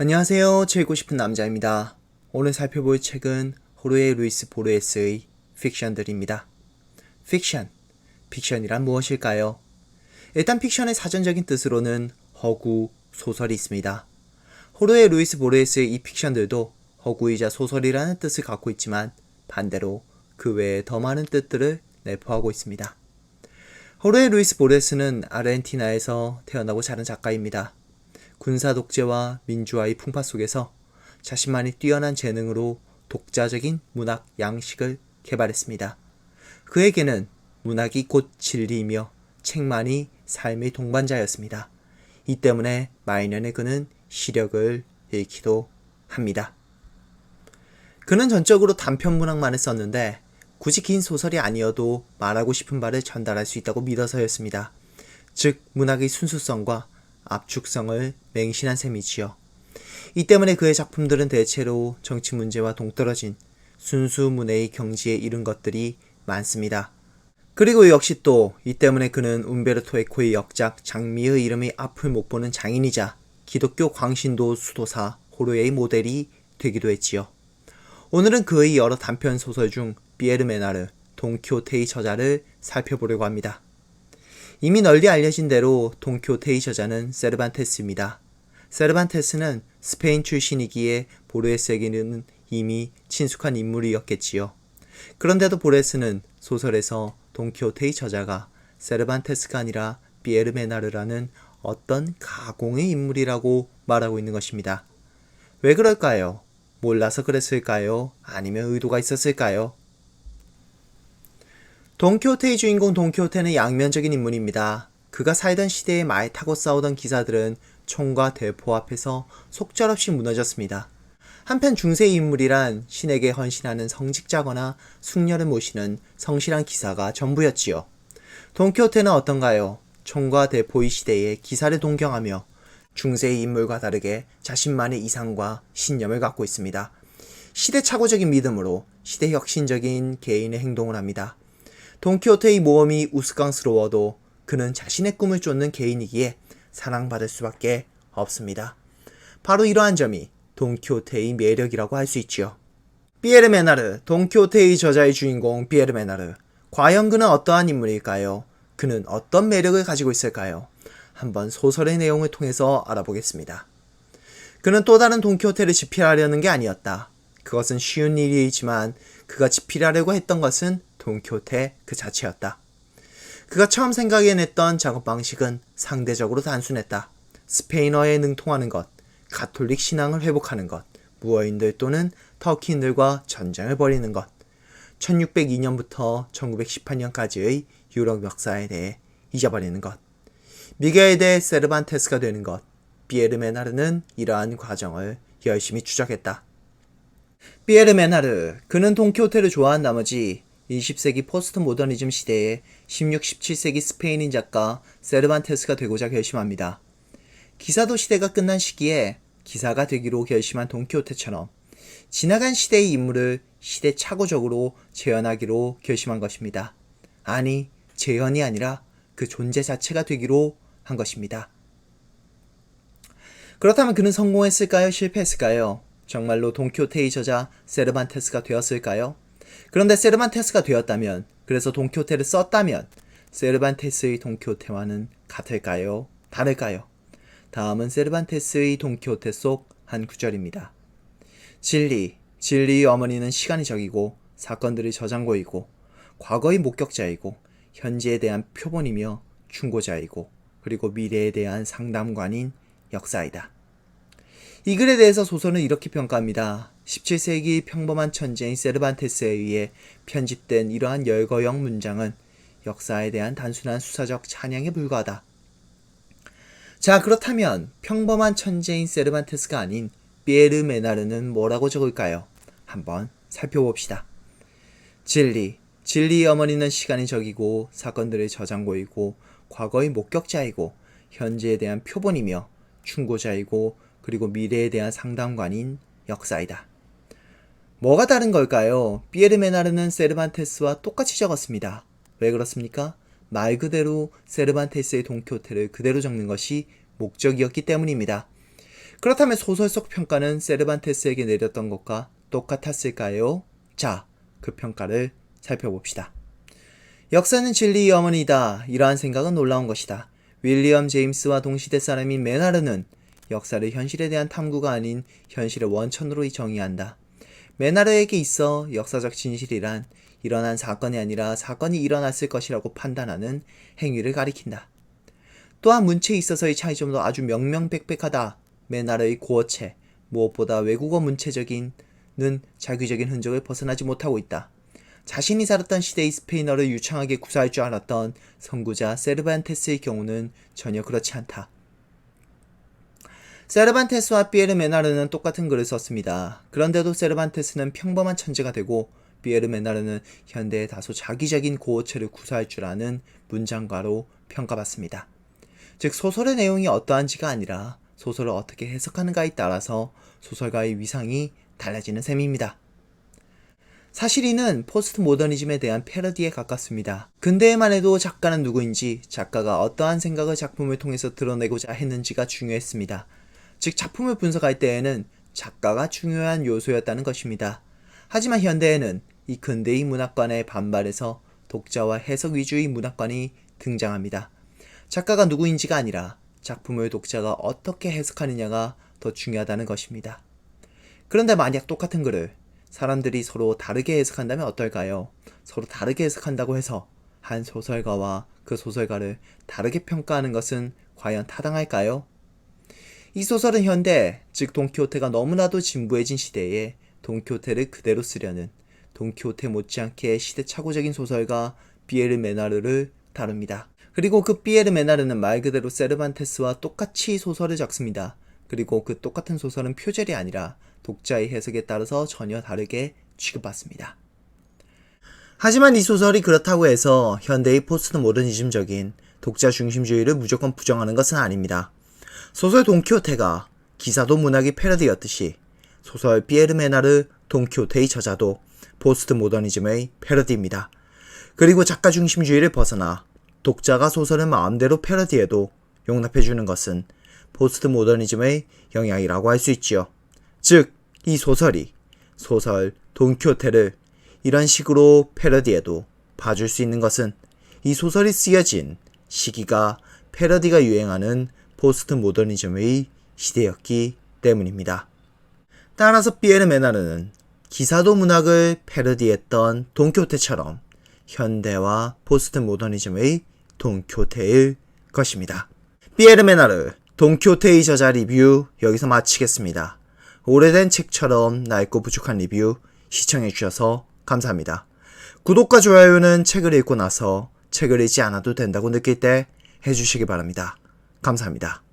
안녕하세요. 책읽고 싶은 남자입니다. 오늘 살펴볼 책은 호르헤 루이스 보르헤스의 픽션들입니다. 픽션이란 무엇일까요? 일단 픽션의 사전적인 뜻으로는 허구, 소설이 있습니다. 호르헤 루이스 보르헤스의 이 픽션들도 허구이자 소설이라는 뜻을 갖고 있지만 반대로 그 외에 더 많은 뜻들을 내포하고 있습니다. 호르헤 루이스 보르헤스는 아르헨티나에서 태어나고 자란 작가입니다. 군사 독재와 민주화의 풍파 속에서 자신만의 뛰어난 재능으로 독자적인 문학 양식을 개발했습니다. 그에게는 문학이 곧 진리이며 책만이 삶의 동반자였습니다. 이 때문에 말년에 그는 시력을 잃기도 합니다. 그는 전적으로 단편 문학만을 썼는데 굳이 긴 소설이 아니어도 말하고 싶은 바를 전달할 수 있다고 믿어서였습니다. 즉 문학의 순수성과 압축성을 맹신한 셈이지요. 이 때문에 그의 작품들은 대체로 정치 문제와 동떨어진 순수 문해의 경지에 이른 것들이 많습니다. 그리고 역시 또 이 때문에 그는 움베르토 에코의 역작 장미의 이름의 앞을 못 보는 장인이자 기독교 광신도 수도사 호르헤의 모델이 되기도 했지요. 오늘은 그의 여러 단편 소설 중 피에르 메나르, 돈키호테의 저자를 살펴보려고 합니다. 이미 널리 알려진 대로 돈키호테의 저자는 세르반테스입니다. 세르반테스는 스페인 출신이기에 보르헤스에게는 이미 친숙한 인물이었겠지요. 그런데도 보르헤스는 소설에서 돈키호테의 저자가 세르반테스가 아니라 피에르 메나르라는 어떤 가공의 인물이라고 말하고 있는 것입니다. 왜 그럴까요? 몰라서 그랬을까요? 아니면 의도가 있었을까요? 돈키호테의 주인공 돈키호테는 양면적인 인물입니다. 그가 살던 시대에 말 타고 싸우던 기사들은 총과 대포 앞에서 속절없이 무너졌습니다. 한편 중세의 인물이란 신에게 헌신하는 성직자거나 숙녀를 모시는 성실한 기사가 전부였지요. 돈키호테는 어떤가요? 총과 대포의 시대에 기사를 동경하며 중세의 인물과 다르게 자신만의 이상과 신념을 갖고 있습니다. 시대착오적인 믿음으로 시대혁신적인 개인의 행동을 합니다. 돈키호테의 모험이 우스꽝스러워도 그는 자신의 꿈을 쫓는 개인이기에 사랑받을 수밖에 없습니다. 바로 이러한 점이 돈키호테의 매력이라고 할 수 있지요. 피에르 메나르, 돈키호테의 저자의 주인공 피에르 메나르. 과연 그는 어떠한 인물일까요? 그는 어떤 매력을 가지고 있을까요? 한번 소설의 내용을 통해서 알아보겠습니다. 그는 또 다른 돈키호테를 집필하려는 게 아니었다. 그것은 쉬운 일이지만 그가 집필하려고 했던 것은 돈키호테 그 자체였다. 그가 처음 생각해냈던 작업 방식은 상대적으로 단순했다. 스페인어에 능통하는 것, 가톨릭 신앙을 회복하는 것, 무어인들 또는 터키인들과 전쟁을 벌이는 것, 1602년부터 1918년까지의 유럽 역사에 대해 잊어버리는 것, 미겔 데 세르반테스가 되는 것. 피에르 메나르는 이러한 과정을 열심히 추적했다. 피에르 메나르, 그는 돈키호테를 좋아한 나머지 20세기 포스트 모더니즘 시대에 16, 17세기 스페인인 작가 세르반테스가 되고자 결심합니다. 기사도 시대가 끝난 시기에 기사가 되기로 결심한 돈키호테처럼 지나간 시대의 인물을 시대착오적으로 재현하기로 결심한 것입니다. 아니, 재현이 아니라 그 존재 자체가 되기로 한 것입니다. 그렇다면 그는 성공했을까요? 실패했을까요? 정말로 돈키호테의 저자 세르반테스가 되었을까요? 그런데 세르반테스가 되었다면, 그래서 돈키호테를 썼다면 세르반테스의 돈키호테와는 같을까요? 다를까요? 다음은 세르반테스의 돈키호테 속 한 구절입니다. 진리의 어머니는 시간의 적이고 사건들의 저장고이고 과거의 목격자이고 현재에 대한 표본이며 충고자이고 그리고 미래에 대한 상담관인 역사이다. 이 글에 대해서 소설은 이렇게 평가합니다. 17세기 평범한 천재인 세르반테스에 의해 편집된 이러한 열거형 문장은 역사에 대한 단순한 수사적 찬양에 불과하다. 자, 그렇다면 평범한 천재인 세르반테스가 아닌 피에르 메나르는 뭐라고 적을까요? 한번 살펴봅시다. 진리의 어머니는 시간이 적이고 사건들의 저장고이고 과거의 목격자이고 현재에 대한 표본이며 충고자이고 그리고 미래에 대한 상담관인 역사이다. 뭐가 다른 걸까요? 피에르 메나르는 세르반테스와 똑같이 적었습니다. 왜 그렇습니까? 말 그대로 세르반테스의 돈키호테를 그대로 적는 것이 목적이었기 때문입니다. 그렇다면 소설 속 평가는 세르반테스에게 내렸던 것과 똑같았을까요? 자, 그 평가를 살펴봅시다. 역사는 진리의 어머니다. 이러한 생각은 놀라운 것이다. 윌리엄 제임스와 동시대 사람인 메나르는 역사를 현실에 대한 탐구가 아닌 현실의 원천으로 정의한다. 메나르에게 있어 역사적 진실이란 일어난 사건이 아니라 사건이 일어났을 것이라고 판단하는 행위를 가리킨다. 또한 문체에 있어서의 차이점도 아주 명명백백하다. 메나르의 고어체, 무엇보다 외국어 문체적인 자규적인 흔적을 벗어나지 못하고 있다. 자신이 살았던 시대의 스페인어를 유창하게 구사할 줄 알았던 선구자 세르반테스의 경우는 전혀 그렇지 않다. 세르반테스와 피에르 메나르는 똑같은 글을 썼습니다. 그런데도 세르반테스는 평범한 천재가 되고 피에르 메나르는 현대의 다소 자기적인 고어체를 구사할 줄 아는 문장가로 평가받습니다. 즉 소설의 내용이 어떠한지가 아니라 소설을 어떻게 해석하는가에 따라서 소설가의 위상이 달라지는 셈입니다. 사실 이는 포스트 모더니즘에 대한 패러디에 가깝습니다. 근대에만 해도 작가는 누구인지, 작가가 어떠한 생각을 작품을 통해서 드러내고자 했는지가 중요했습니다. 즉 작품을 분석할 때에는 작가가 중요한 요소였다는 것입니다. 하지만 현대에는 이 근대의 문학관에 반발해서 독자와 해석 위주의 문학관이 등장합니다. 작가가 누구인지가 아니라 작품을 독자가 어떻게 해석하느냐가 더 중요하다는 것입니다. 그런데 만약 똑같은 글을 사람들이 서로 다르게 해석한다면 어떨까요? 서로 다르게 해석한다고 해서 한 소설가와 그 소설가를 다르게 평가하는 것은 과연 타당할까요? 이 소설은 현대, 즉 돈키호테가 너무나도 진부해진 시대에 돈키호테를 그대로 쓰려는 돈키호테 못지않게 시대착오적인 소설가 피에르 메나르를 다룹니다. 그리고 그 피에르 메나르는 말 그대로 세르반테스와 똑같이 소설을 적습니다. 그리고 그 똑같은 소설은 표절이 아니라 독자의 해석에 따라서 전혀 다르게 취급받습니다. 하지만 이 소설이 그렇다고 해서 현대의 포스트 모더니즘적인 독자 중심주의를 무조건 부정하는 것은 아닙니다. 소설 돈키호테가 기사도 문학의 패러디였듯이 소설 피에르 메나르 돈키호테의 저자도 포스트 모더니즘의 패러디입니다. 그리고 작가 중심주의를 벗어나 독자가 소설을 마음대로 패러디해도 용납해주는 것은 포스트 모더니즘의 영향이라고 할 수 있지요. 즉, 이 소설 돈키호테를 이런 식으로 패러디해도 봐줄 수 있는 것은 이 소설이 쓰여진 시기가 패러디가 유행하는 포스트 모더니즘의 시대였기 때문입니다. 따라서 피에르 메나르는 기사도 문학을 패러디했던 돈키호테처럼 현대와 포스트 모더니즘의 돈키호테일 것입니다. 피에르 메나르 돈키호테의 저자 리뷰 여기서 마치겠습니다. 오래된 책처럼 낡고 부족한 리뷰 시청해주셔서 감사합니다. 구독과 좋아요는 책을 읽고 나서 책을 읽지 않아도 된다고 느낄 때 해주시기 바랍니다. 감사합니다.